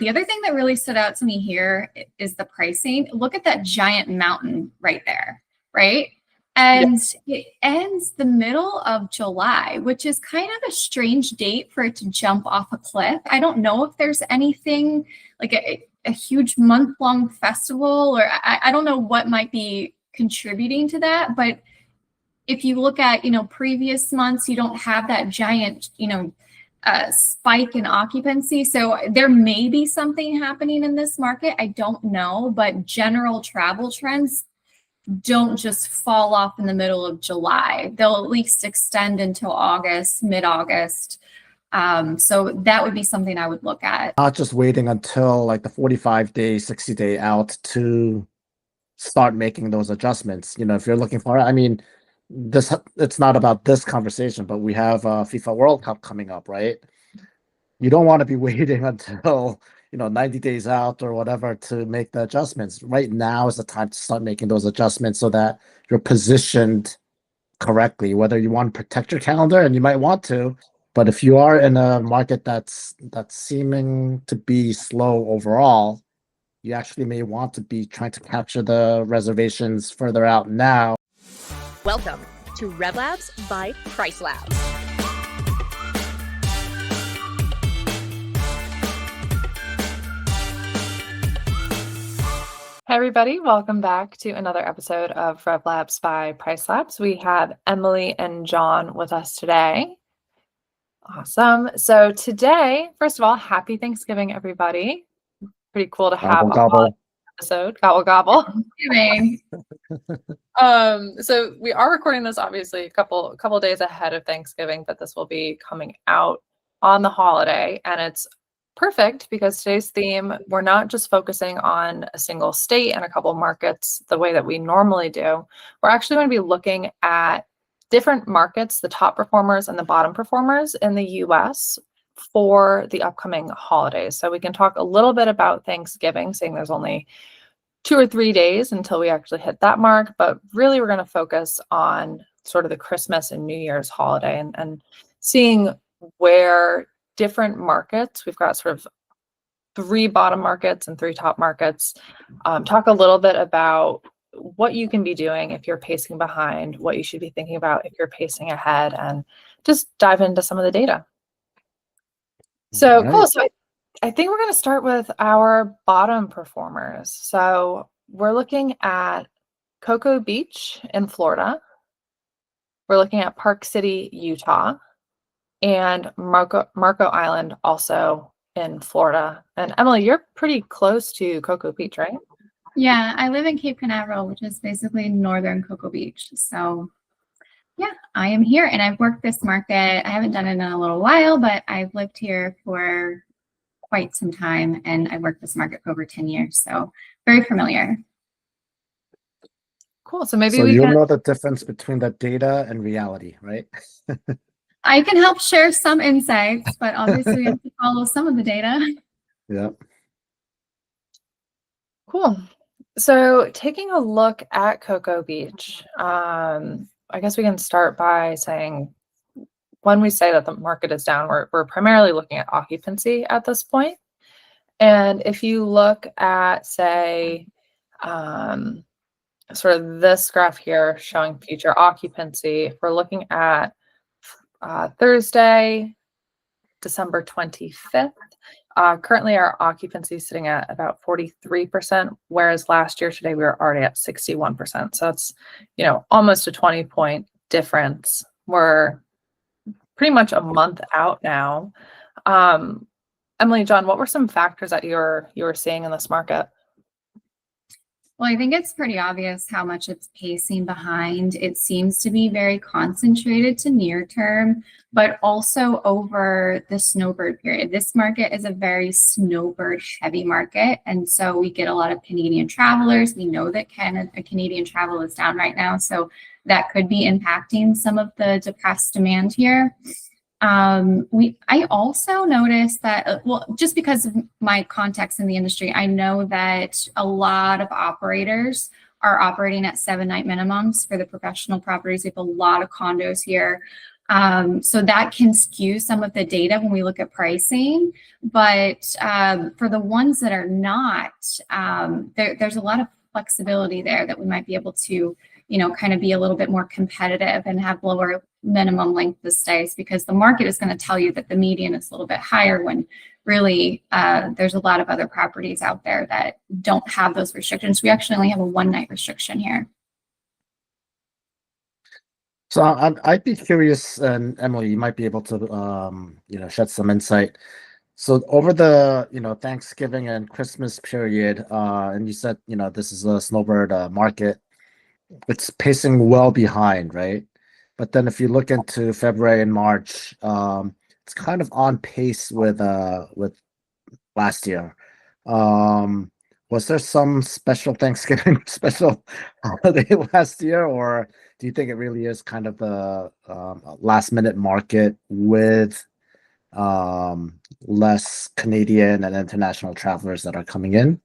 The other thing that really stood out to me here is the pricing. Look at that giant mountain right there, right? And it ends the middle of July, which is kind of a strange date for it to jump off a cliff. I don't know if there's anything like a huge month-long festival, or I don't know what might be contributing to that. But if you look at, previous months, you don't have that giant, spike in occupancy. So there may be something happening in this market. I don't know, but general travel trends don't just fall off in the middle of July. They'll at least extend until August, mid-August. So that would be something I would look at. Not just waiting until like the 45-day, 60-day out to start making those adjustments. If you're looking for, it's not about this conversation, but we have FIFA World Cup coming up, right? You don't want to be waiting until 90 days out or whatever to make the adjustments. Right now is the time to start making those adjustments so that you're positioned correctly, whether you want to protect your calendar, and you might want to, but if you are in a market that's seeming to be slow overall, you actually may want to be trying to capture the reservations further out now. Welcome to RevLabs by PriceLabs. Hi, everybody. Welcome back to another episode of RevLabs by PriceLabs. We have Emily and John with us today. Awesome. So today, first of all, happy Thanksgiving, everybody. Pretty cool to have a Gobble. episode. Gobble, gobble. Thanksgiving. So we are recording this obviously a couple days ahead of Thanksgiving, but this will be coming out on the holiday, and it's perfect because today's theme, we're not just focusing on a single state and a couple markets the way that we normally do. We're actually going to be looking at different markets, the top performers and the bottom performers in the US for the upcoming holidays. So we can talk a little bit about Thanksgiving, saying there's only 2 or 3 days until we actually hit that mark, but really we're going to focus on sort of the Christmas and New Year's holiday and seeing where different markets, we've got sort of 3 bottom markets and 3 top markets, talk a little bit about what you can be doing if you're pacing behind, what you should be thinking about if you're pacing ahead, and just dive into some of the data. So cool. So I think we're going to start with our bottom performers. So we're looking at Cocoa Beach in Florida. We're looking at Park City, Utah, and Marco Island also in Florida. And Emily, you're pretty close to Cocoa Beach, right? Yeah, I live in Cape Canaveral, which is basically northern Cocoa Beach. So yeah, I am here and I've worked this market. I haven't done it in a little while, but I've lived here for quite some time and I worked this market for over 10 years. So very familiar. Cool. So maybe you'll know the difference between the data and reality, right? I can help share some insights, but obviously we have to follow some of the data. Yeah. Cool. So taking a look at Cocoa Beach, I guess we can start by saying when we say that the market is down, we're primarily looking at occupancy at this point. And if you look at, say, sort of this graph here showing future occupancy, if we're looking at Thursday, December 25th, currently our occupancy is sitting at about 43%, whereas last year today we were already at 61%. So it's, almost a 20-point difference. We're pretty much a month out now. Emily, John, what were some factors that you were seeing in this market? Well, I think it's pretty obvious how much it's pacing behind. It seems to be very concentrated to near term, but also over the snowbird period. This market is a very snowbird heavy market. And so we get a lot of Canadian travelers. We know that Canadian travel is down right now. So that could be impacting some of the depressed demand here. I also noticed that, just because of my context in the industry, I know that a lot of operators are operating at 7-night minimums for the professional properties. We have a lot of condos here. So that can skew some of the data when we look at pricing. But for the ones that are not, there's a lot of flexibility there that we might be able to, kind of be a little bit more competitive and have lower minimum length of stays, because the market is going to tell you that the median is a little bit higher when really there's a lot of other properties out there that don't have those restrictions. We actually only have a 1-night restriction here. So I'd be curious, and Emily, you might be able to, shed some insight. So over the, Thanksgiving and Christmas period, and you said, this is a snowbird market, it's pacing well behind, right? But then if you look into February and March, it's kind of on pace with last year. Was there some special Thanksgiving special holiday last year, or do you think it really is kind of the last minute market with less Canadian and international travelers that are coming in?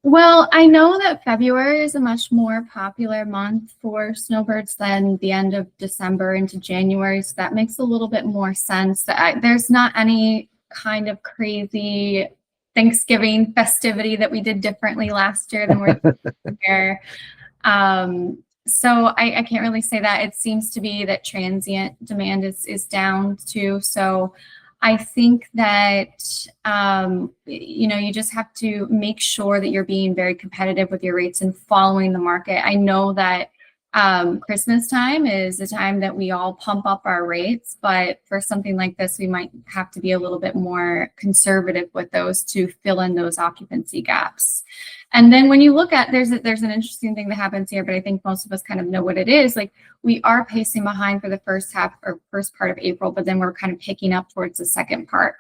Well, I know that February is a much more popular month for snowbirds than the end of December into January, so that makes a little bit more sense. There's not any kind of crazy Thanksgiving festivity that we did differently last year than we're here. So I can't really say that. It seems to be that transient demand is down too. So I think that, you just have to make sure that you're being very competitive with your rates and following the market. I know that Christmas time is the time that we all pump up our rates, but for something like this, we might have to be a little bit more conservative with those to fill in those occupancy gaps. And then when you look at, there's an interesting thing that happens here, but I think most of us kind of know what it is. Like, we are pacing behind for the first half or first part of April, but then we're kind of picking up towards the second part.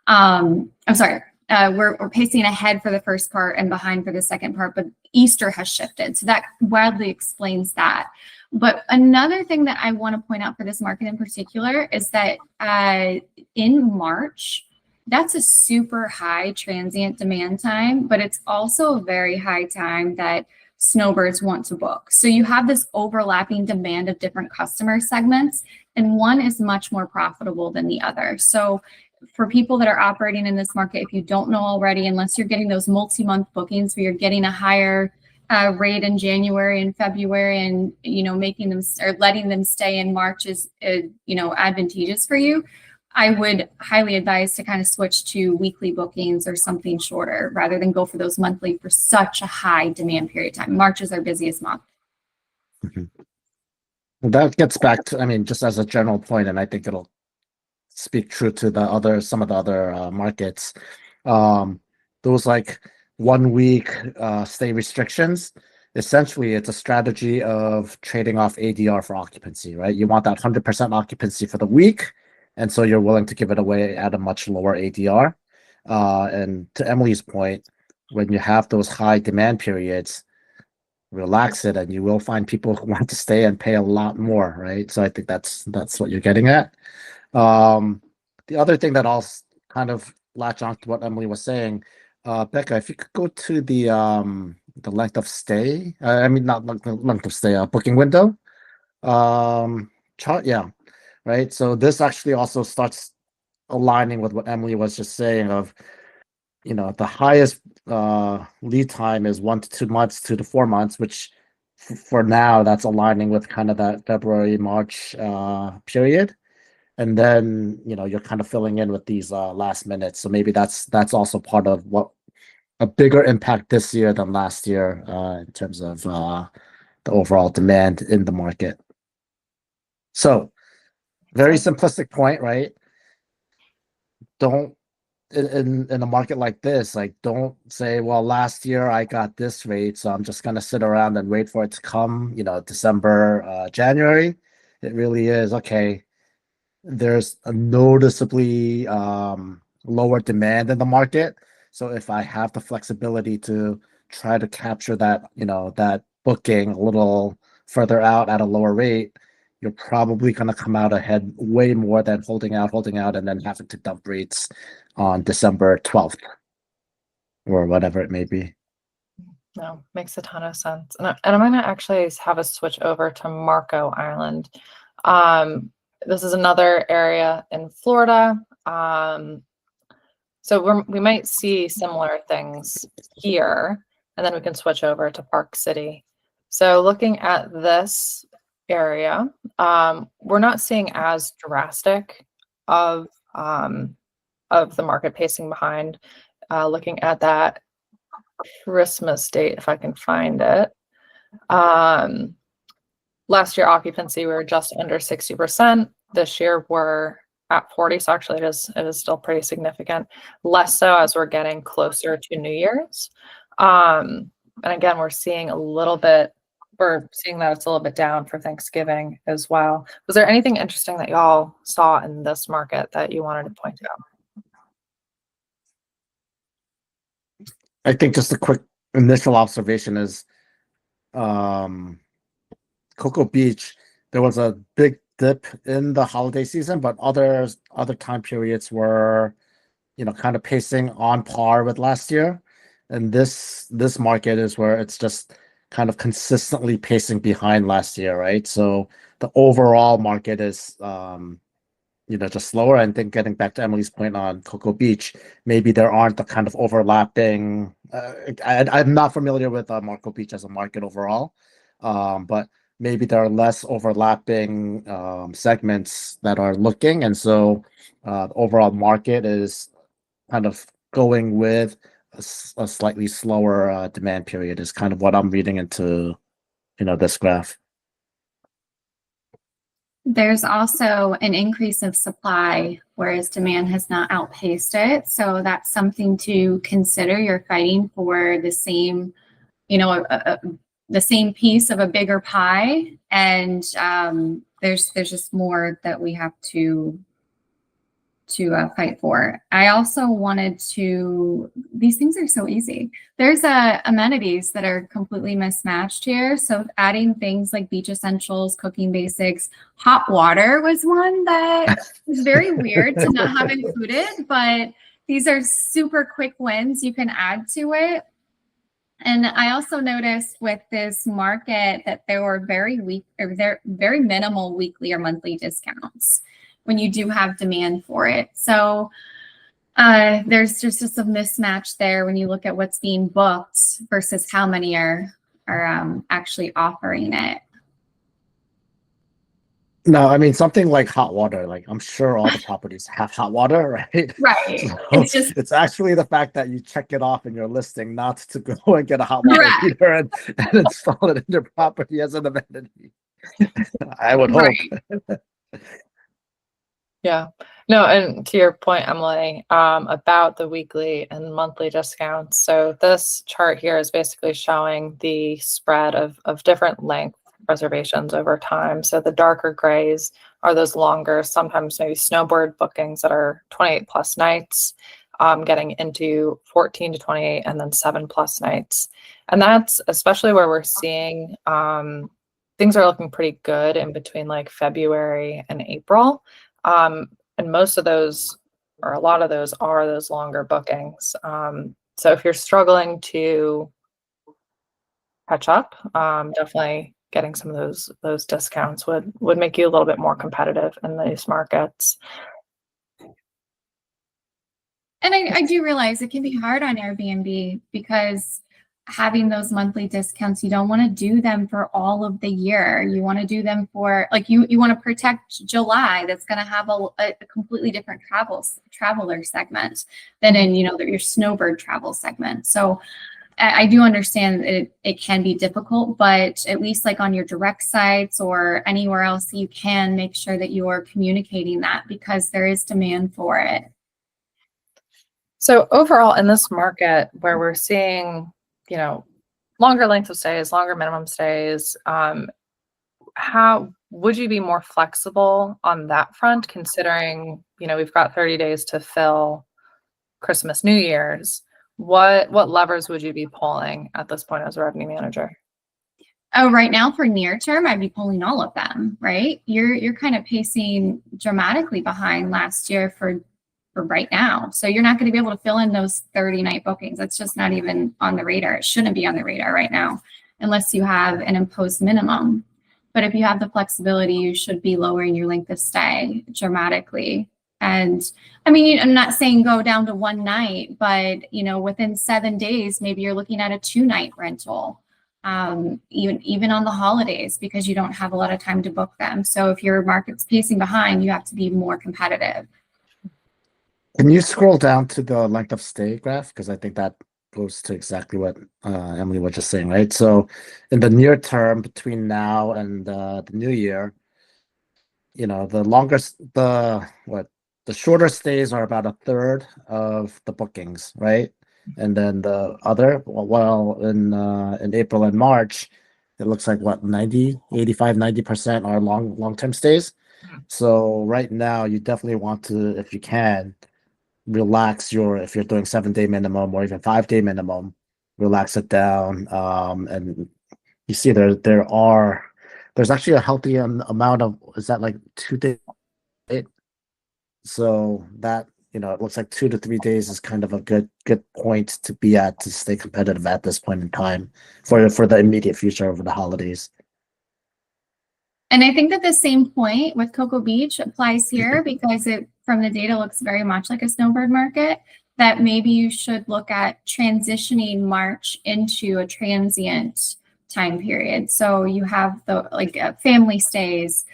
We're pacing ahead for the first part and behind for the second part, but Easter has shifted. So that wildly explains that. But another thing that I want to point out for this market in particular is that in March, that's a super high transient demand time, but it's also a very high time that snowbirds want to book. So you have this overlapping demand of different customer segments, and one is much more profitable than the other. So for people that are operating in this market, if you don't know already, unless you're getting those multi-month bookings where you're getting a higher rate in January and February, and making them or letting them stay in March is advantageous for you, I would highly advise to kind of switch to weekly bookings or something shorter rather than go for those monthly for such a high demand period of time. March is our busiest month. Mm-hmm. That gets back to, just as a general point, and I think it'll speak true to some of the other markets. Those like 1 week stay restrictions, essentially it's a strategy of trading off ADR for occupancy, right? You want that 100% occupancy for the week, and so you're willing to give it away at a much lower ADR. And to Emily's point, when you have those high demand periods, relax it, and you will find people who want to stay and pay a lot more, right? So I think that's what you're getting at. The other thing that I'll kind of latch on to what Emily was saying, Becca, if you could go to the length of stay, not length of stay, booking window chart, yeah, right. So this actually also starts aligning with what Emily was just saying of, the highest lead time is 1 to 2 months, 2 to 4 months, which for now that's aligning with kind of that February, March period. And then, you're kind of filling in with these last minutes. So maybe that's also part of what a bigger impact this year than last year in terms of the overall demand in the market. So very simplistic point, right? Don't, in a market like this, like, don't say, well, last year I got this rate, so I'm just going to sit around and wait for it to come, December, January. It really is, okay, there's a noticeably lower demand in the market. So if I have the flexibility to try to capture that, that booking a little further out at a lower rate, you're probably going to come out ahead way more than holding out, and then having to dump rates on December 12th or whatever it may be. No, makes a ton of sense. And I'm going to actually have us switch over to Marco Island. This is another area in Florida. So we might see similar things here, and then we can switch over to Park City. So looking at this area, we're not seeing as drastic of the market pacing behind. Looking at that Christmas date, if I can find it. Last year occupancy, we were just under 60%. This year we're at 40, so actually it is still pretty significant. Less so as we're getting closer to New Year's. And again, we're seeing that it's a little bit down for Thanksgiving as well. Was there anything interesting that y'all saw in this market that you wanted to point out? I think just a quick initial observation is Cocoa Beach, there was a big dip in the holiday season, but other time periods were, kind of pacing on par with last year. And this market is where it's just kind of consistently pacing behind last year, right? So the overall market is just slower. And then getting back to Emily's point on Cocoa Beach, maybe there aren't the kind of overlapping. I'm not familiar with Marco Beach as a market overall, but maybe there are less overlapping segments that are looking, and so the overall market is kind of going with a slightly slower demand period. Is kind of what I'm reading into, this graph. There's also an increase of supply, whereas demand has not outpaced it. So that's something to consider. You're fighting for the same, the same piece of a bigger pie, and there's just more that we have to fight for. I also wanted to, these things are so easy. There's amenities that are completely mismatched here. So adding things like beach essentials, cooking basics, hot water was one that was very weird to not have included, but these are super quick wins you can add to it. And I also noticed with this market that there were very minimal weekly or monthly discounts when you do have demand for it. So there's just a mismatch there when you look at what's being booked versus how many are actually offering it. No, I mean, something like hot water, like I'm sure all the properties have hot water, right? Right. So it's actually the fact that you check it off in your listing, not to go and get a hot water heater and install it in your property as an amenity. I would hope. Right. Yeah. No, and to your point, Emily, about the weekly and monthly discounts. So this chart here is basically showing the spread of different length reservations over time. So the darker grays are those longer, sometimes maybe snowbird bookings that are 28 plus nights, getting into 14 to 28 and then 7+ nights. And that's especially where we're seeing things are looking pretty good in between like February and April. And most of those, or a lot of those, are those longer bookings. So if you're struggling to catch up, definitely getting some of those discounts would make you a little bit more competitive in these markets. And I do realize it can be hard on Airbnb because having those monthly discounts, you don't want to do them for all of the year. You want to do them for, like, you want to protect July. That's going to have a completely different traveler segment than in, your snowbird travel segment. So I do understand it can be difficult, but at least like on your direct sites or anywhere else, you can make sure that you are communicating that because there is demand for it. So overall in this market where we're seeing, longer length of stays, longer minimum stays, how would you be more flexible on that front, considering, we've got 30 days to fill Christmas, New Year's? What levers would you be pulling at this point as a revenue manager? Oh, right now for near term, I'd be pulling all of them, right? You're kind of pacing dramatically behind last year for right now. So you're not going to be able to fill in those 30-night bookings. That's just not even on the radar. It shouldn't be on the radar right now unless you have an imposed minimum. But if you have the flexibility, you should be lowering your length of stay dramatically. And I mean, I'm not saying go down to one night, but within 7 days, maybe you're looking at a 2-night rental, even on the holidays, because you don't have a lot of time to book them. So if your market's pacing behind, you have to be more competitive. Can you scroll down to the length of stay graph? Because I think that goes to exactly what Emily was just saying, right? So in the near term, between now and the new year, the shorter stays are about a third of the bookings, right? And then the other, in April and March, it looks like 90% are long-term stays. So right now, you definitely want to, if you can, relax if you're doing 7-day minimum or even 5-day minimum, relax it down. And you see there's actually a healthy amount of, is that like 2 days? So that, it looks like 2 to 3 days is kind of a good point to be at to stay competitive at this point in time for the immediate future over the holidays. And I think that the same point with Cocoa Beach applies here, because it, from the data, looks very much like a snowbird market, that maybe you should look at transitioning March into a transient time period. So you have the family stays,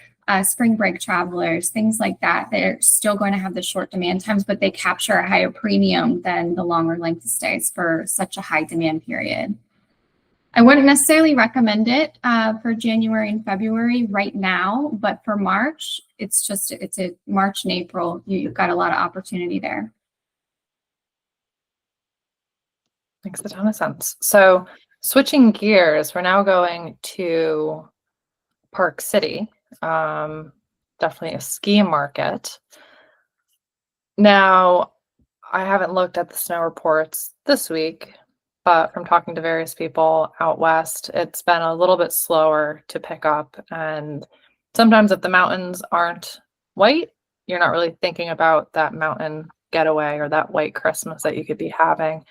spring break travelers, things like that. They're still going to have the short demand times, but they capture a higher premium than the longer length of stays for such a high demand period. I wouldn't necessarily recommend it for January and February right now, but for March, it's a March and April. You've got a lot of opportunity there. Makes a ton of sense. So switching gears, we're now going to Park City, definitely a ski market. Now, I haven't looked at the snow reports this week, but from talking to various people out west, it's been a little bit slower to pick up. And sometimes if the mountains aren't white, you're not really thinking about that mountain getaway or that white Christmas that you could be having.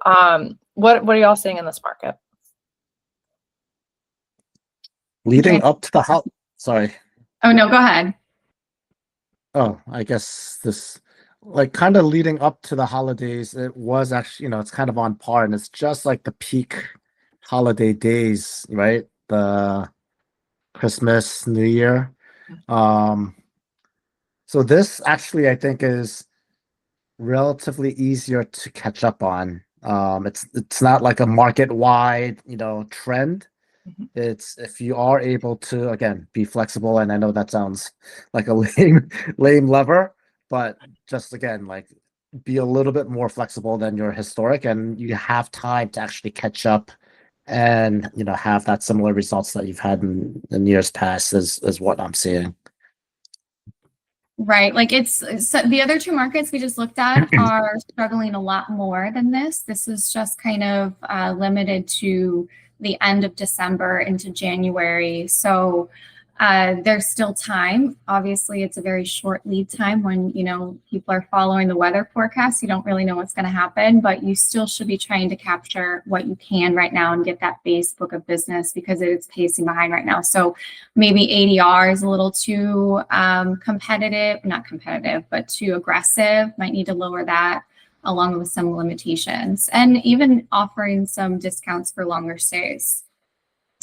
What are y'all seeing in this market? Leading up to the sorry. Oh, no, go ahead. Oh, I guess this, kind of leading up to the holidays, it was actually, it's kind of on par, and it's just like the peak holiday days, right? The Christmas, New Year. So this actually, I think, is relatively easier to catch up on. It's not like a market-wide, trend. It's if you are able to, again, be flexible, and I know that sounds like a lame lever, but just again, be a little bit more flexible than your historic, and you have time to actually catch up and have that similar results that you've had in years past is what I'm seeing. Right. So the other two markets we just looked at are struggling a lot more than this. This is just kind of limited to the end of December into January. So there's still time. Obviously, it's a very short lead time when, people are following the weather forecast. You don't really know what's going to happen, but you still should be trying to capture what you can right now and get that base book of business, because it's pacing behind right now. So maybe ADR is a little too not competitive, but too aggressive. Might need to lower that, along with some limitations, and even offering some discounts for longer stays.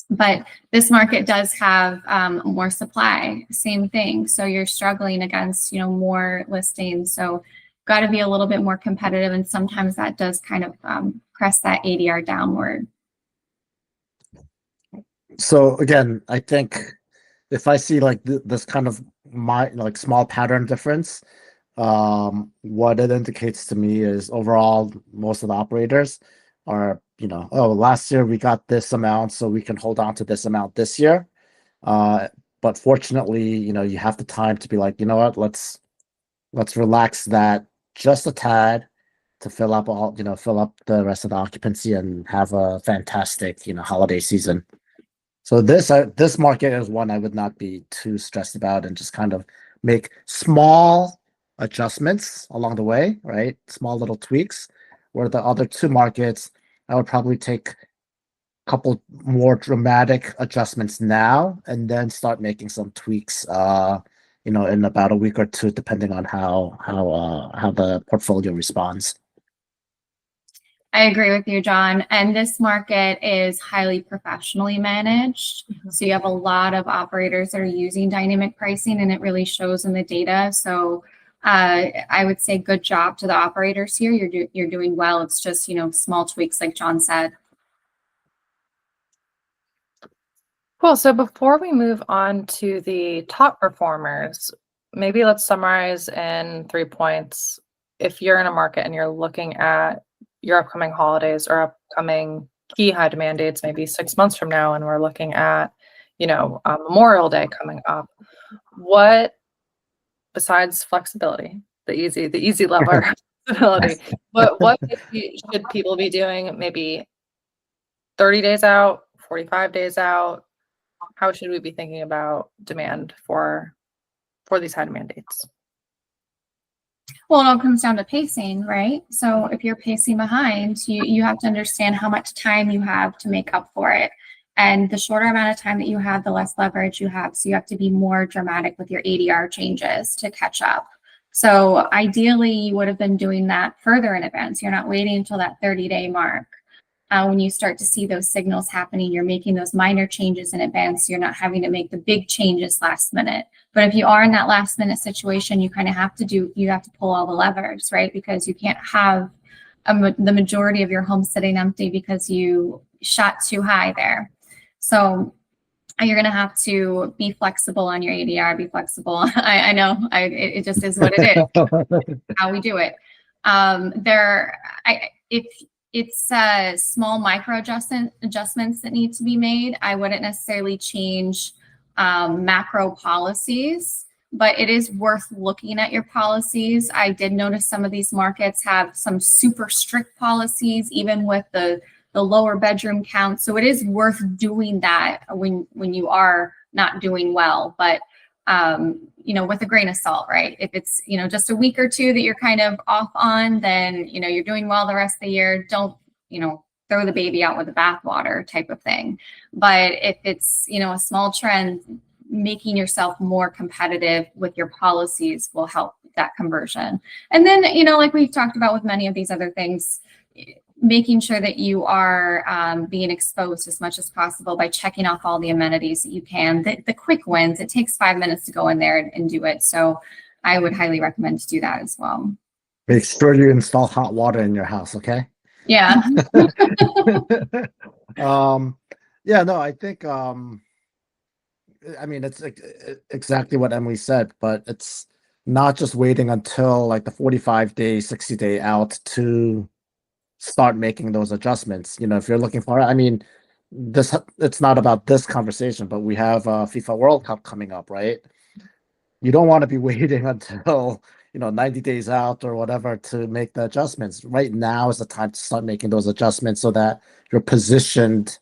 But this market does have more supply, same thing. So you're struggling against, more listings. So got to be a little bit more competitive. And sometimes that does kind of press that ADR downward. So again, I think if I see this kind of small pattern difference, what it indicates to me is overall, most of the operators are, last year we got this amount, so we can hold on to this amount this year. But fortunately, you have the time to be like, you know what, let's relax that just a tad to fill up the rest of the occupancy and have a fantastic, holiday season. So this market is one I would not be too stressed about, and just kind of make small adjustments along the way, right? Small little tweaks. Where the other two markets, I would probably take couple more dramatic adjustments now, and then start making some tweaks. In about a week or two, depending on how the portfolio responds. I agree with you, John. And this market is highly professionally managed. So you have a lot of operators that are using dynamic pricing, and it really shows in the data. So I would say good job to the operators here. You're doing well. It's just, small tweaks like John said. Cool. So before we move on to the top performers, maybe let's summarize in 3 points. If you're in a market and you're looking at your upcoming holidays or upcoming key high demand dates, maybe 6 months from now, and we're looking at, Memorial Day coming up, what, besides flexibility, the easy lever flexibility, what should people be doing maybe 30 days out, 45 days out? How should we be thinking about demand for these high demand dates? Well, it all comes down to pacing, right? So if you're pacing behind, you have to understand how much time you have to make up for it. And the shorter amount of time that you have, the less leverage you have. So you have to be more dramatic with your ADR changes to catch up. So ideally, you would have been doing that further in advance. You're not waiting until that 30-day mark. When you start to see those signals happening, you're making those minor changes in advance. You're not having to make the big changes last minute. But if you are in that last minute situation, you kind of have to pull all the levers, right? Because you can't have the majority of your home sitting empty because you shot too high there. So you're going to have to be flexible on your ADR, be flexible. I know it just is what it is, how we do it. It's small micro adjustments that need to be made. I wouldn't necessarily change macro policies, but it is worth looking at your policies. I did notice some of these markets have some super strict policies, even with the lower bedroom count. So it is worth doing that when you are not doing well. But with a grain of salt, right? If it's, just a week or two that you're kind of off on, then, you're doing well the rest of the year. Don't, throw the baby out with the bathwater type of thing. But if it's, a small trend, making yourself more competitive with your policies will help that conversion. And then, like we've talked about with many of these other things, making sure that you are being exposed as much as possible by checking off all the amenities that you can. The quick wins, it takes 5 minutes to go in there and do it. So I would highly recommend to do that as well. Make sure you install hot water in your house, okay? Yeah. Yeah, no, I think, it's exactly what Emily said, but it's not just waiting until like the 45-day, 60-day out to start making those adjustments. If you're looking for, it's not about this conversation, but we have FIFA World Cup coming up, right? You don't want to be waiting until 90 days out or whatever to make the adjustments. Right now is the time to start making those adjustments so that you're positioned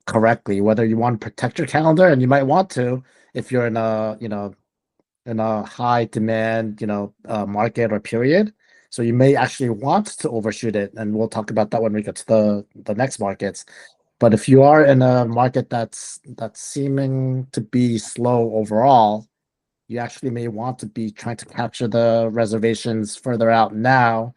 correctly, whether you want to protect your calendar, and you might want to if you're in a high demand market or period. So you may actually want to overshoot it, and we'll talk about that when we get to the next markets. But if you are in a market that's seeming to be slow overall, you actually may want to be trying to capture the reservations further out now,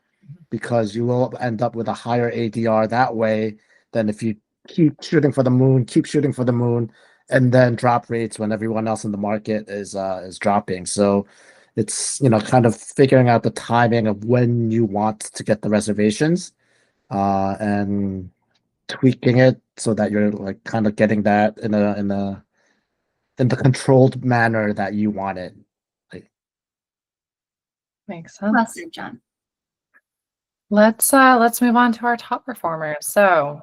because you will end up with a higher ADR that way than if you keep shooting for the moon, and then drop rates when everyone else in the market is dropping. So it's kind of figuring out the timing of when you want to get the reservations, and tweaking it so that you're like kind of getting that in the controlled manner that you want it. Makes sense. Well said, John. Let's move on to our top performers. So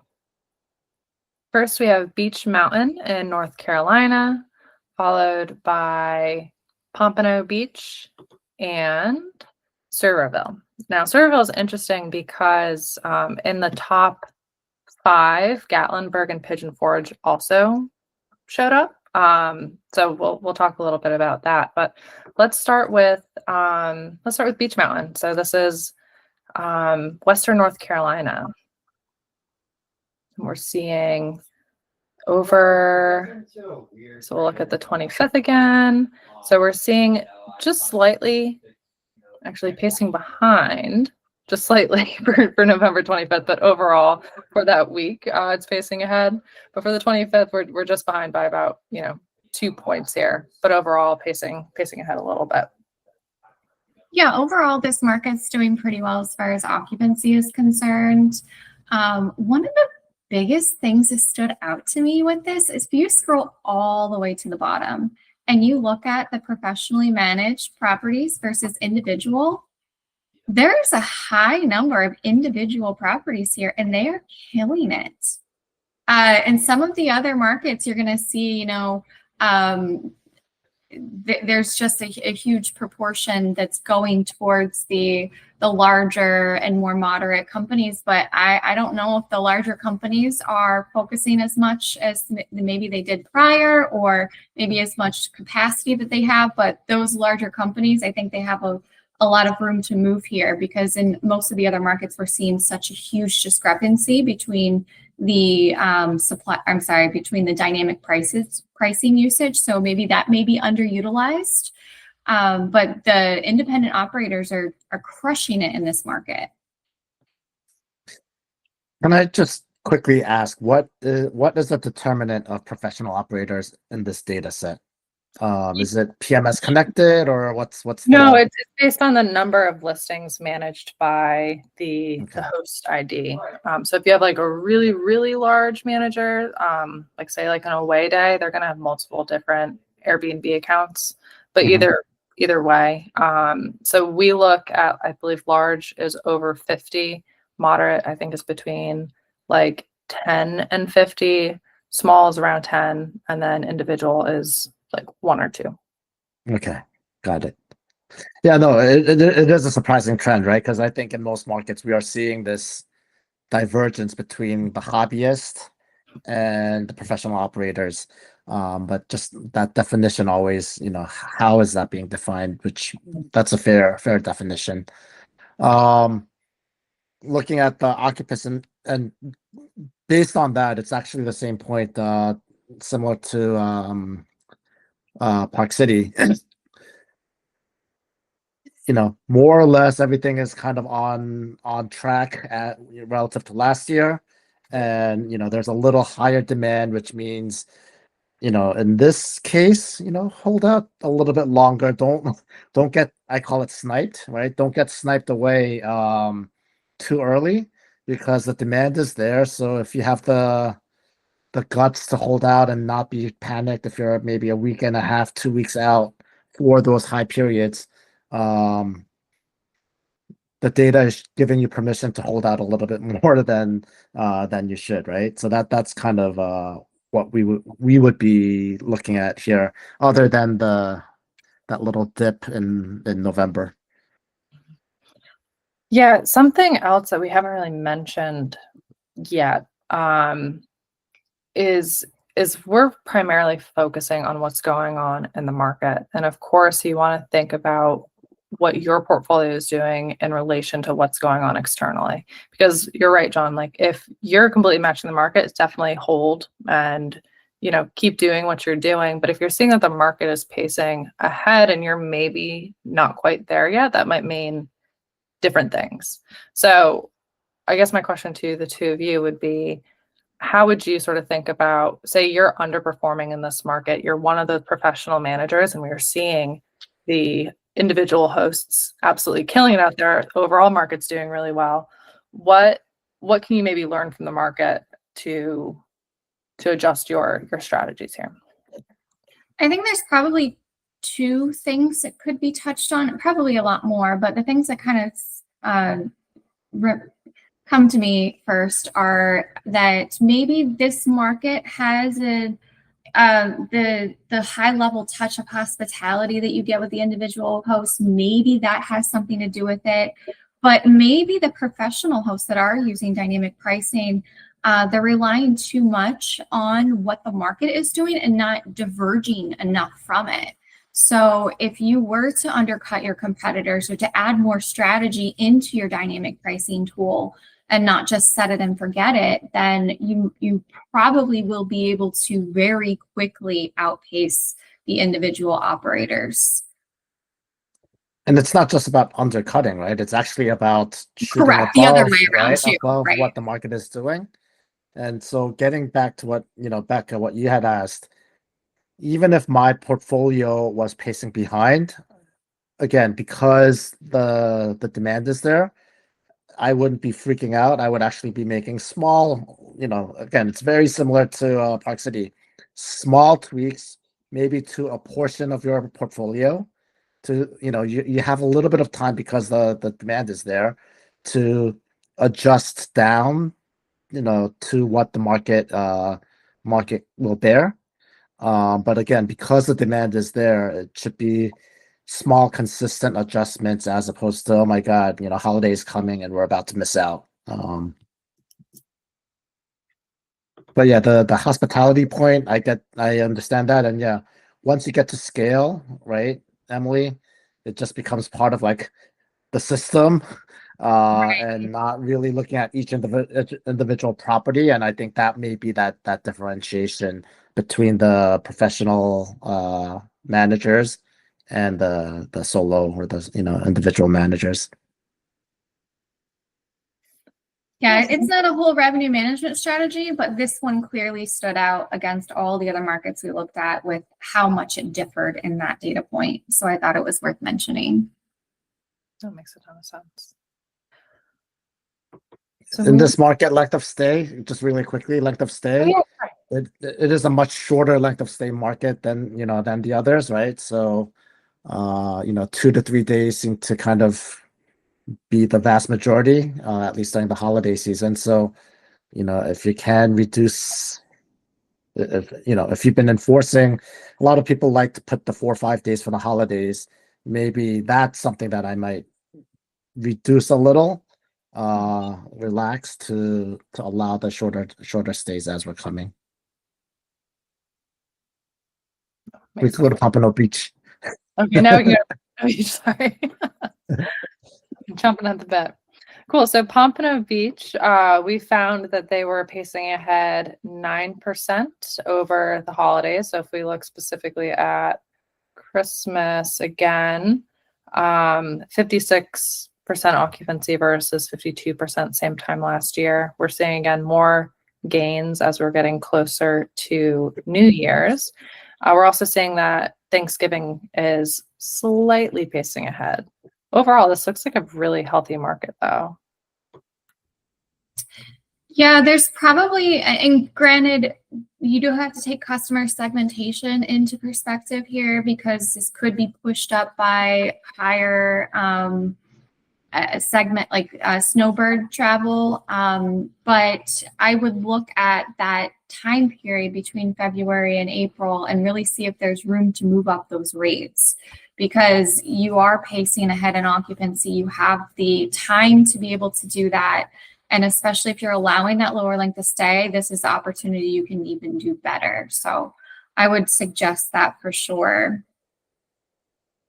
first we have Beach Mountain in North Carolina, followed by Pompano Beach and Sayreville. Now, Sayreville is interesting because in the top 5, Gatlinburg and Pigeon Forge also showed up. So we'll talk a little bit about that. But let's start with Beach Mountain. So this is Western North Carolina. We're seeing over, so we'll look at the 25th again. So we're seeing just slightly, actually pacing behind just slightly for November 25th, but overall for that week, it's pacing ahead. But for the 25th, we're just behind by about, 2 points here, but overall pacing ahead a little bit. Yeah, overall, this market's doing pretty well as far as occupancy is concerned. One of the biggest things that stood out to me with this is if you scroll all the way to the bottom and you look at the professionally managed properties versus individual, there's a high number of individual properties here and they are killing it. In some of the other markets, you're going to see, there's just a huge proportion that's going towards the larger and more moderate companies, but I don't know if the larger companies are focusing as much as maybe they did prior, or maybe as much capacity that they have. But those larger companies, I think they have a lot of room to move here, because in most of the other markets, we're seeing such a huge discrepancy between the between the dynamic pricing usage. So maybe that may be underutilized, but the independent operators are crushing it in this market. Can I just quickly ask, what is the determinant of professional operators in this data set? Is it PMS connected, or what's No, it's based on the number of listings managed by the host ID. So if you have like a really, really large manager, like say like an away day, they're going to have multiple different Airbnb accounts, but either way. So we look at, I believe large is over 50, moderate, I think is between like 10 and 50, small is around 10, and then individual is like 1 or 2. Okay, got it. Yeah, no, it is a surprising trend, right? Because I think in most markets we are seeing this divergence between the hobbyist and the professional operators. But just that definition always, how is that being defined? Which that's a fair definition. Looking at the occupancy and based on that, it's actually the same point, similar to Park City. More or less everything is kind of on track relative to last year, and there's a little higher demand, which means in this case, hold out a little bit longer. Don't get, I call it sniped, right? Don't get sniped away too early, because the demand is there. So if you have the guts to hold out and not be panicked if you're maybe a week and a half, 2 weeks out for those high periods, the data is giving you permission to hold out a little bit more than you should, right? So that's kind of what we would be looking at here, other than that little dip in November. Yeah, something else that we haven't really mentioned yet is we're primarily focusing on what's going on in the market. And of course, you want to think about what your portfolio is doing in relation to what's going on externally. Because you're right, John, like if you're completely matching the market, it's definitely hold and, keep doing what you're doing. But if you're seeing that the market is pacing ahead and you're maybe not quite there yet, that might mean different things. So I guess my question to the two of you would be, how would you sort of think about, say you're underperforming in this market, you're one of the professional managers, and we're seeing the individual hosts absolutely killing it out there, overall market's doing really well. What can you maybe learn from the market to adjust your strategies here? I think there's probably 2 things that could be touched on, probably a lot more, but the things that kind of come to me first are that maybe this market has the high level touch of hospitality that you get with the individual hosts. Maybe that has something to do with it, but maybe the professional hosts that are using dynamic pricing, they're relying too much on what the market is doing and not diverging enough from it. So if you were to undercut your competitors or to add more strategy into your dynamic pricing tool, and not just set it and forget it, then you probably will be able to very quickly outpace the individual operators. And it's not just about undercutting, right? It's actually about shooting Correct. The other above, way around right? too, Above right? what the market is doing. And so getting back to what, Becca, what you had asked, even if my portfolio was pacing behind, again, because the demand is there, I wouldn't be freaking out. I would actually be making small, again, it's very similar to Park City, small tweaks, maybe to a portion of your portfolio. To you have a little bit of time because the demand is there to adjust down, to what the market will bear. But again, because the demand is there, it should be small, consistent adjustments as opposed to, oh my God, holidays coming and we're about to miss out. But yeah, the hospitality point, I understand that. And yeah, once you get to scale, right, Emily, it just becomes part of like the system, and not really looking at each individual property. And I think that may be that differentiation between the professional managers and the solo or the individual managers. Yeah, it's not a whole revenue management strategy, but this one clearly stood out against all the other markets we looked at with how much it differed in that data point. So I thought it was worth mentioning. That makes a ton of sense. So In this market, length of stay, just really quickly, length of stay, it is a much shorter length of stay market than the others, right? So 2 to 3 days seem to kind of be the vast majority, at least during the holiday season. So, if you can reduce, if you've been enforcing, a lot of people like to put the 4 or 5 days for the holidays. Maybe that's something that I might reduce a little, relax to allow the shorter stays as we're coming. We could go to Pompano Beach. Okay, now we can go to Beach. Sorry. I'm jumping at the bit. Cool. So Pompano Beach, we found that they were pacing ahead 9% over the holidays. So if we look specifically at Christmas again, 56% occupancy versus 52% same time last year. We're seeing again more gains as we're getting closer to New Year's. We're also seeing that Thanksgiving is slightly pacing ahead. Overall, this looks like a really healthy market, though. Yeah, there's probably, and granted, you do have to take customer segmentation into perspective here because this could be pushed up by higher segment like snowbird travel. But I would look at that time period between February and April and really see if there's room to move up those rates because you are pacing ahead in occupancy. You have the time to be able to do that. And especially if you're allowing that lower length of stay, this is the opportunity you can even do better. So I would suggest that for sure.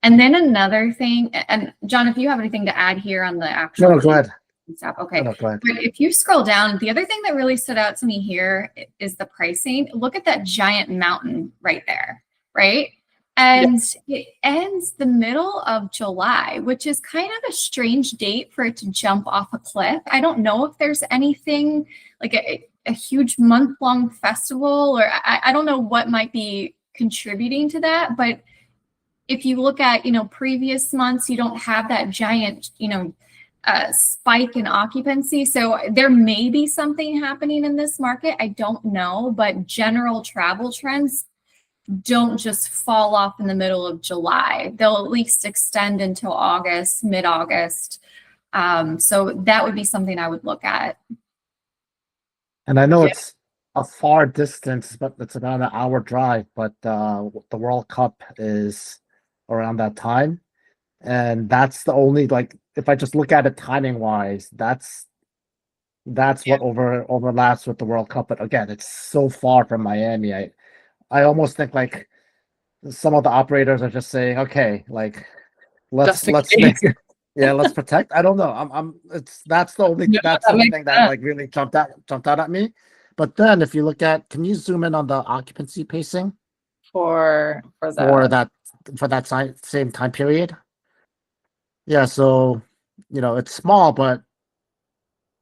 And then another thing, and John, if you have anything to add here on the actual No, go ahead. stuff, okay. No, go ahead. But if you scroll down, the other thing that really stood out to me here is the pricing. Look at that giant mountain right there, right? And it ends the middle of July, which is kind of a strange date for it to jump off a cliff. I don't know if there's anything like a huge month-long festival, or I don't know what might be contributing to that. But if you look at, previous months, you don't have that giant, spike in occupancy. So there may be something happening in this market. I don't know, but general travel trends don't just fall off in the middle of July. They'll at least extend until August, mid-August. So that would be something I would look at. And I know it's a far distance, but it's about an hour drive. But the World Cup is around that time. And that's the only, like, if I just look at it timing wise, that's what overlaps with the World Cup. But again, it's so far from Miami. I almost think like some of the operators are just saying, okay, like let's make Yeah, let's protect. I don't know. That's the only Yeah, that's that the makes thing that sense. like really jumped out at me. But then if you look at, can you zoom in on the occupancy pacing For for the that same time period? Yeah, so it's small, but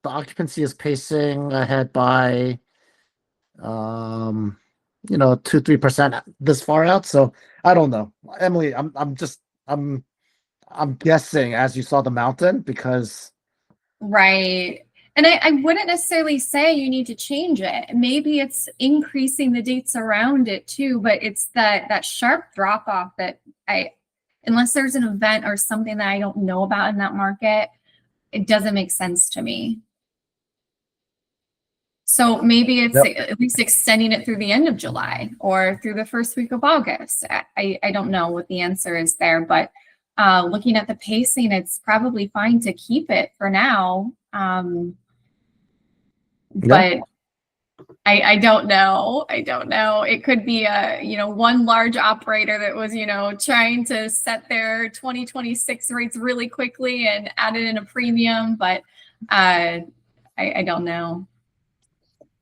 the occupancy is pacing ahead by 2-3% this far out. So I don't know. Emily, I'm guessing as you saw the mountain because Right. And I wouldn't necessarily say you need to change it. Maybe it's increasing the dates around it too, but it's that sharp drop off that unless there's an event or something that I don't know about in that market, it doesn't make sense to me. So maybe it's Yep. at least extending it through the end of July or through the first week of August. I don't know what the answer is there, but looking at the pacing, it's probably fine to keep it for now. But I don't know. I don't know. It could be one large operator that was, trying to set their 2026 rates really quickly and added in a premium, but I don't know.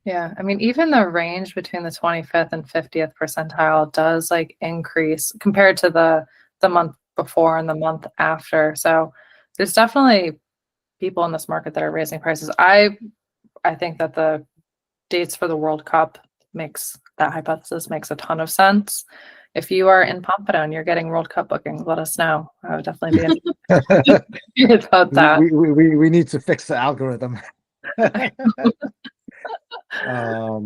Yeah, I mean, even the range between the 25th and 50th percentile does like increase compared to the month before and the month after. So there's definitely people in this market that are raising prices. I think that the dates for the World Cup that hypothesis makes a ton of sense. If you are in Pompano and you're getting World Cup bookings, let us know. I would definitely be interested about that. we need to fix the algorithm. I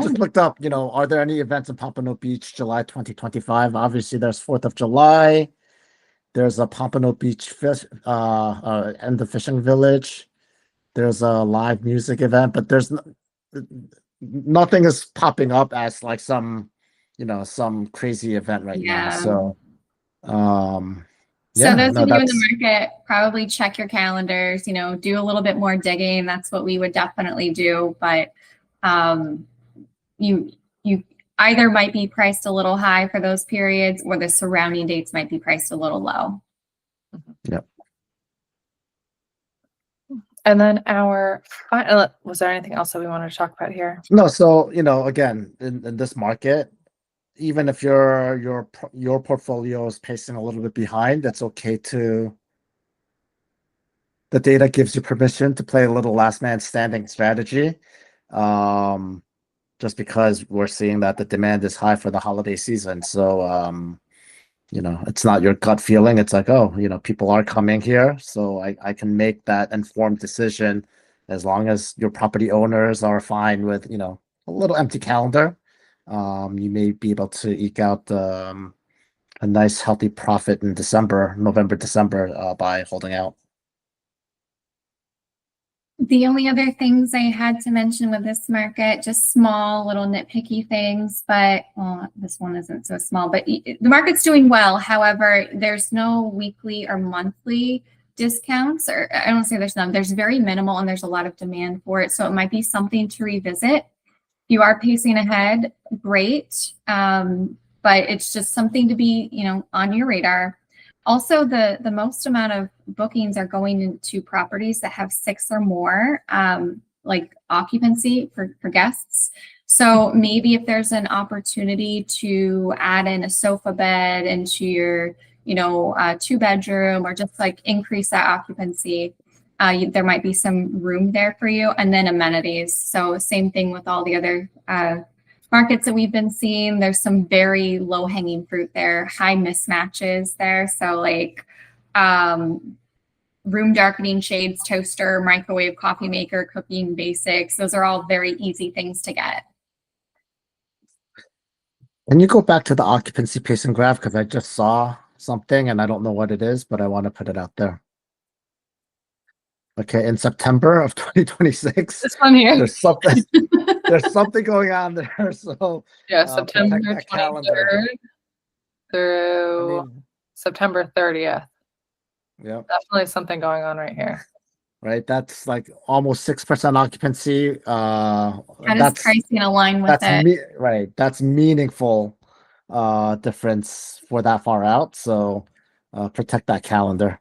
just looked up, are there any events in Pompano Beach July 2025? Obviously, there's 4th of July. There's a Pompano Beach fish and the fishing village. There's a live music event, but there's nothing is popping up as like some crazy event right now. Yeah. So So those of you in the market, probably check your calendars, do a little bit more digging. That's what we would definitely do. But you either might be priced a little high for those periods or the surrounding dates might be priced a little low. Yep. And then was there anything else that we wanted to talk about here? No, so again, in this market, even if your portfolio is pacing a little bit behind, it's okay to. The data gives you permission to play a little last man standing strategy, just because we're seeing that the demand is high for the holiday season. So it's not your gut feeling. It's like, oh, people are coming here, so I can make that informed decision as long as your property owners are fine with a little empty calendar. You may be able to eke out a nice healthy profit in November, December by holding out. The only other things I had to mention with this market, just small little nitpicky things, but this one isn't so small, but the market's doing well. However, there's no weekly or monthly discounts, or I don't say there's none. There's very minimal and there's a lot of demand for it. So it might be something to revisit. If you are pacing ahead, great. But it's just something to be, on your radar. Also, the most amount of bookings are going into properties that have 6 or more, like occupancy for guests. So maybe if there's an opportunity to add in a sofa bed into your, 2-bedroom, or just like increase that occupancy, there might be some room there for you. And then amenities. So same thing with all the other markets that we've been seeing. There's some very low hanging fruit there, high mismatches there. So like room darkening shades, toaster, microwave, coffee maker, cooking basics. Those are all very easy things to get. Can you go back to the occupancy pacing graph? Because I just saw something and I don't know what it is, but I want to put it out there. Okay, in September of 2026, this one here. There's something going on there. So yeah, September 23rd through September 30th. Yeah, definitely something going on right here. Right, that's like almost 6% occupancy. How does pricing align with it? Right, that's meaningful difference for that far out. So protect that calendar.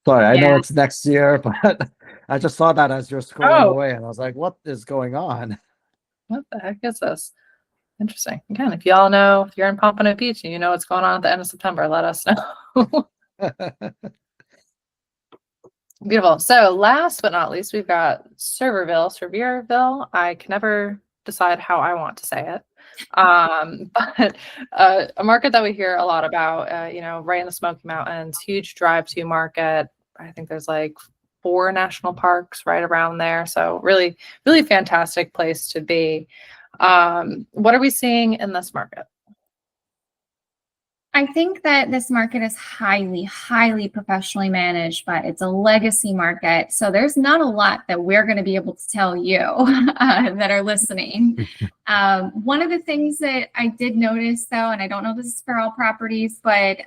Sorry, I know Yeah. it's next year, but I just saw that as you're scrolling Oh, away, and I was like, "What is going on?" what the heck is this? Interesting. Again, if y'all know, if you're in Pompano Beach and you know what's going on at the end of September, let us know. Beautiful. So last but not least, we've got Sevierville. I can never decide how I want to say it. But a market that we hear a lot about, right in the Smoky Mountains, huge drive-to market. I think there's like 4 national parks right around there. So really, really fantastic place to be. What are we seeing in this market? I think that this market is highly, highly professionally managed, but it's a legacy market. So there's not a lot that we're going to be able to tell you that are listening. One of the things that I did notice, though, and I don't know if this is for all properties, but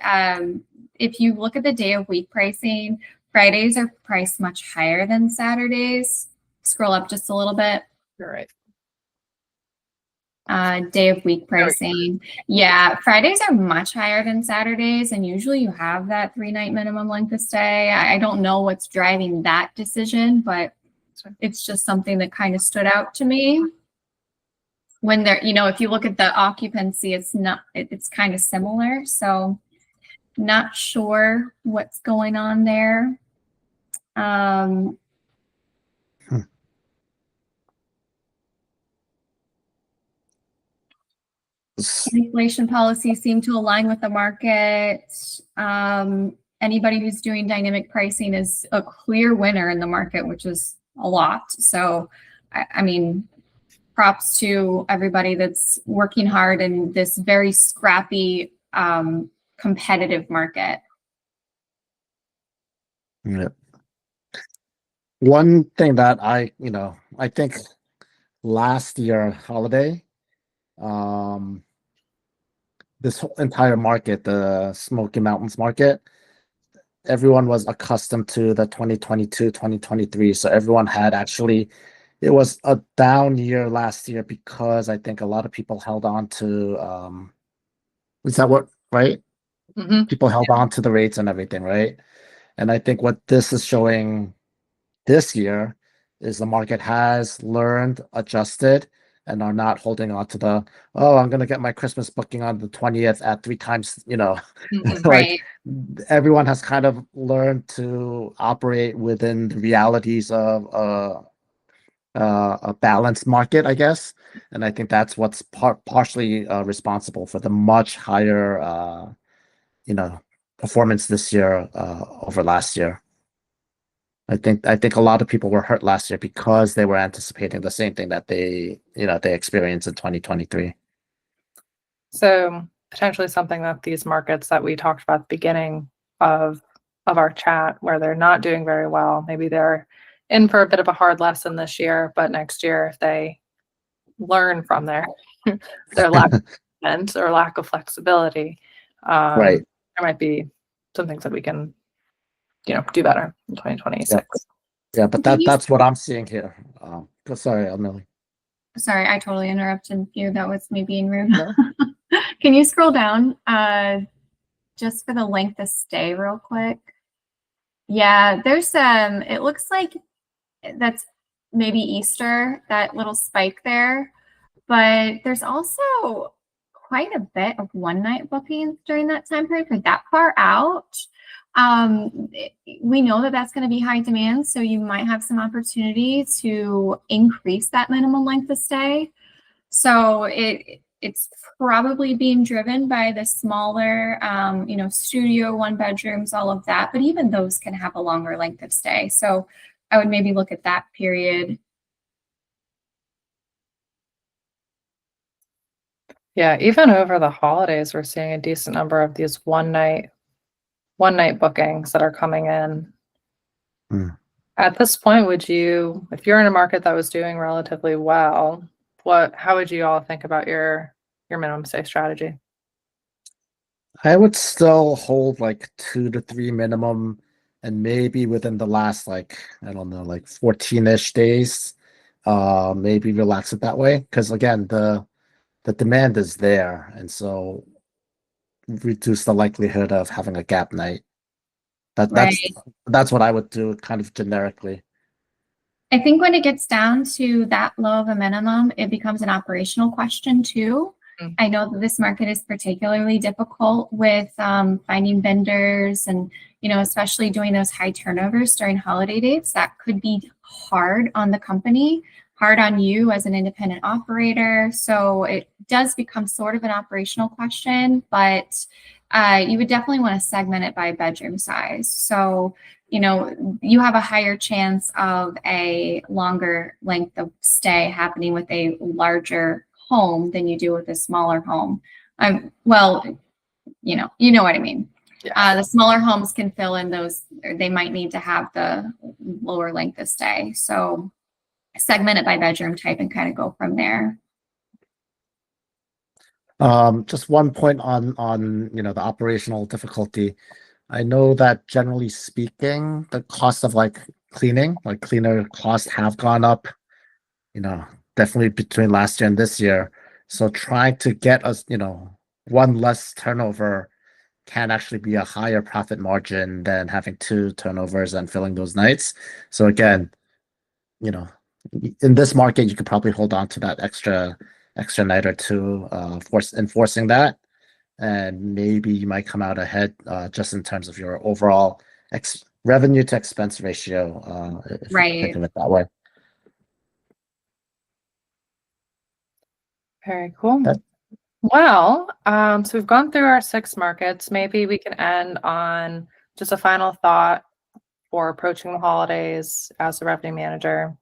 if you look at the day of week pricing, Fridays are priced much higher than Saturdays. Scroll up just a little bit. You're right. Day of week pricing. Yeah, Fridays are much higher than Saturdays, and usually you have that 3-night minimum length of stay. I don't know what's driving that decision, but it's just something that kind of stood out to me. When they're, if you look at the occupancy, it's kind of similar. So not sure what's going on there. Inflation policies seem to align with the market. Anybody who's doing dynamic pricing is a clear winner in the market, which is a lot. So, I mean, props to everybody that's working hard in this very scrappy, competitive market. Yeah. One thing that I think last year holiday, this whole entire market, the Smoky Mountains market, everyone was accustomed to the 2022, 2023. So everyone had it was a down year last year because I think a lot of people held on to, is that what, right? Mm-hmm. People held on to the rates and everything, right? And I think what this is showing this year is the market has learned, adjusted, and are not holding on to I'm going to get my Christmas booking on the 20th at 3 times, Mm-hmm, like right. everyone has kind of learned to operate within the realities of a balanced market, I guess. And I think that's what's partially responsible for the much higher, performance this year over last year. I think a lot of people were hurt last year because they were anticipating the same thing that they experienced in 2023. So potentially something that these markets that we talked about at the beginning of our chat, where they're not doing very well, maybe they're in for a bit of a hard lesson this year, but next year, if they learn from their lack of confidence or lack of flexibility, Right. there might be some things that we can, do better in 2026. Yeah, but that's what I'm seeing here. Sorry, Emily. Sorry, I totally interrupted you. That was me being rude. No. Can you scroll down just for the length of stay real quick? Yeah, there's it looks like that's maybe Easter, that little spike there, but there's also quite a bit of 1-night bookings during that time period for that far out. We know that that's going to be high demand, so you might have some opportunity to increase that minimum length of stay. So it's probably being driven by the smaller, studio, 1 bedrooms, all of that. But even those can have a longer length of stay. So I would maybe look at that period. Yeah, even over the holidays, we're seeing a decent number of these one night bookings that are coming in. At this point, if you're in a market that was doing relatively well, how would you all think about your minimum stay strategy? I would still hold like 2 to 3 minimum, and maybe within the last 14-ish days, maybe relax it that way. Because again, the demand is there, and so reduce the likelihood of having a gap night. That Right. that's what I would do kind of generically. I think when it gets down to that low of a minimum, it becomes an operational question too. Mm. I know that this market is particularly difficult with finding vendors and, especially doing those high turnovers during holiday dates. That could be hard on the company, hard on you as an independent operator. So it does become sort of an operational question, but you would definitely want to segment it by bedroom size. So you have a higher chance of a longer length of stay happening with a larger home than you do with a smaller home. Well, you know what I mean. Yeah. The smaller homes can fill in those, or they might need to have the lower length of stay. So segment it by bedroom type and kind of go from there. Just one point on the operational difficulty. I know that generally speaking, the cost of like cleaner costs have gone up, definitely between last year and this year. So trying to get us, one less turnover can actually be a higher profit margin than having two turnovers and filling those nights. So again, in this market, you could probably hold on to that extra night or two, enforcing that, and maybe you might come out ahead just in terms of your overall revenue to expense ratio, if you think of it that way. Very cool. That- Well, so we've gone through our 6 markets. Maybe we can end on just a final thought for approaching the holidays as a revenue manager.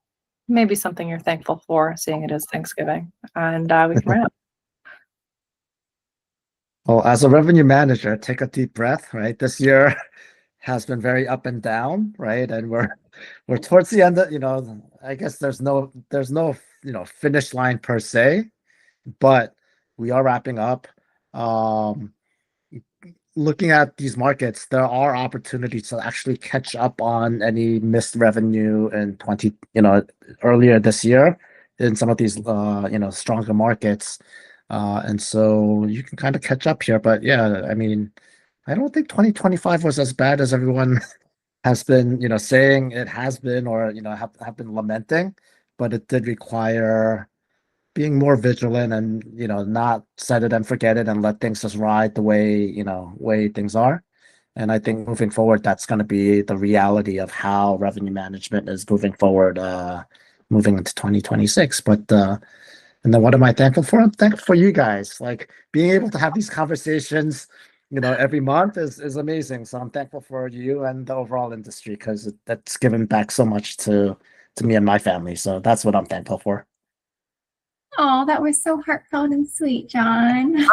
Maybe something you're thankful for, seeing it is Thanksgiving, and we can wrap. Well, as a revenue manager, take a deep breath, right? This year has been very up and down, right? And we're towards the end of, I guess there's no finish line per se, but we are wrapping up. Looking at these markets, there are opportunities to actually catch up on any missed revenue in earlier this year in some of these stronger markets. And so you can kind of catch up here. But yeah, I mean, I don't think 2025 was as bad as everyone has been, saying it has been, or have been lamenting, but it did require being more vigilant and not set it and forget it and let things just ride the way things are. And I think moving forward, that's going to be the reality of how revenue management is moving forward, moving into 2026. But and then what am I thankful for? I'm thankful for you guys. Like being able to have these conversations, every month is amazing. So I'm thankful for you and the overall industry because that's given back so much to me and my family. So that's what I'm thankful for. Oh, that was so heartfelt and sweet, John.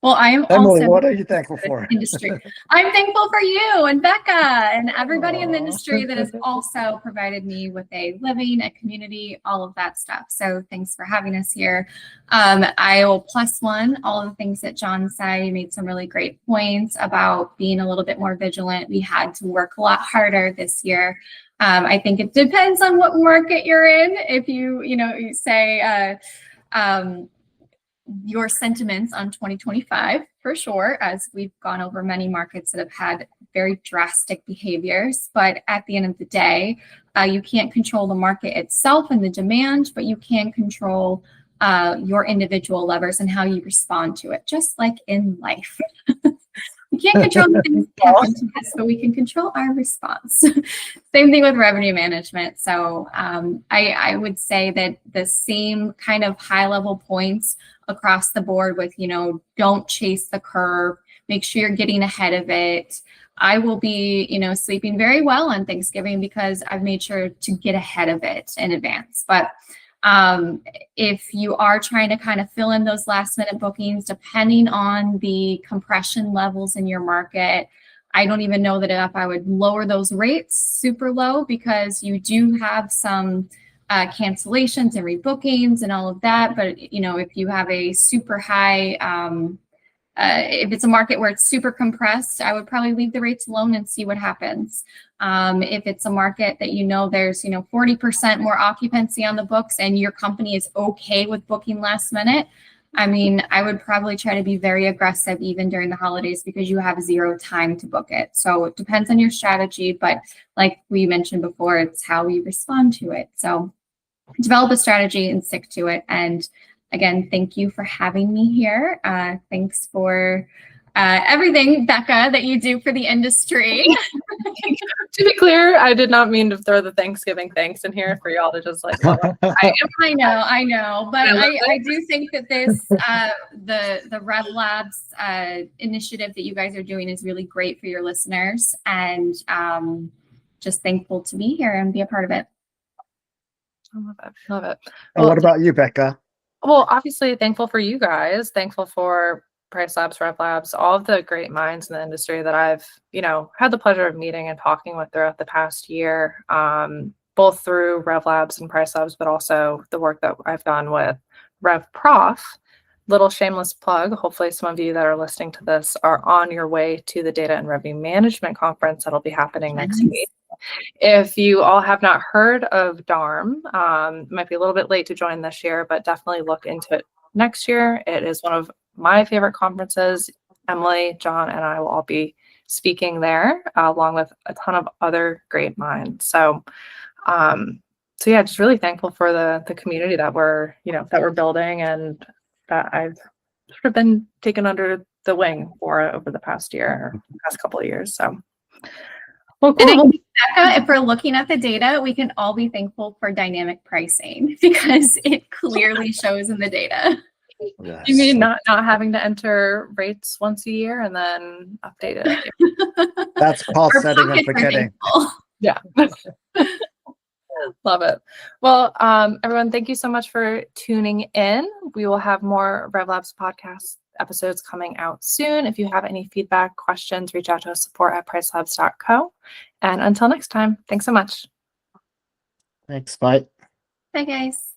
Well, I'm Emily, also what are you thankful for? Industry. I'm thankful for you and Becca and everybody in the industry that has also provided me with a living, a community, all of that stuff. So thanks for having us here. I will +1 all of the things that John said. He made some really great points about being a little bit more vigilant. We had to work a lot harder this year. I think it depends on what market you're in. If you say your sentiments on 2025 for sure, as we've gone over many markets that have had very drastic behaviors. But at the end of the day, you can't control the market itself and the demand, but you can control your individual levers and how you respond to it, just like in life. We can't control the things that happen to us, but we can control our response. Same thing with revenue management. So I would say that the same kind of high level points across the board with, don't chase the curve, make sure you're getting ahead of it. I will be, sleeping very well on Thanksgiving because I've made sure to get ahead of it in advance. But if you are trying to kind of fill in those last minute bookings, depending on the compression levels in your market, I don't even know that if I would lower those rates super low because you do have some cancellations and rebookings and all of that. But, if you have a super high, if it's a market where it's super compressed, I would probably leave the rates alone and see what happens. If it's a market that there's 40% more occupancy on the books and your company is okay with booking last minute, I mean, I would probably try to be very aggressive even during the holidays because you have zero time to book it. So it depends on your strategy, but like we mentioned before, it's how we respond to it. So develop a strategy and stick to it. And again, thank you for having me here. Thanks for everything, Becca, that you do for the industry. To be clear, I did not mean to throw the Thanksgiving thanks in here for y'all to just like love it. I know, but I do think that this the RevLabs initiative that you guys are doing is really great for your listeners, and just thankful to be here and be a part of it. I love it. Love it. And what about you, Becca? Well, obviously thankful for you guys, thankful for PriceLabs, RevLabs, all of the great minds in the industry that I've, had the pleasure of meeting and talking with throughout the past year, both through RevLabs and PriceLabs, but also the work that I've done with RevProf. Little shameless plug. Hopefully some of you that are listening to this are on your way to the Data and Revenue Management Conference that'll be happening next week. If you all have not heard of DARM, it might be a little bit late to join this year, but definitely look into it next year. It is one of my favorite conferences. Emily, John, and I will all be speaking there, along with a ton of other great minds. So yeah, just really thankful for the community that we're building and that I've sort of been taken under the wing for over the past year, past couple of years. So, well, cool. And I think, Becca, if we're looking at the data, we can all be thankful for dynamic pricing because it clearly shows in the data. Yes. You mean not having to enter rates once a year and then update it? That's called setting and forgetting. Yeah. Love it. Well, everyone, thank you so much for tuning in. We will have more RevLabs podcast episodes coming out soon. If you have any feedback, questions, reach out to us, support@pricelabs.co. And until next time, thanks so much. Thanks. Bye. Bye, guys.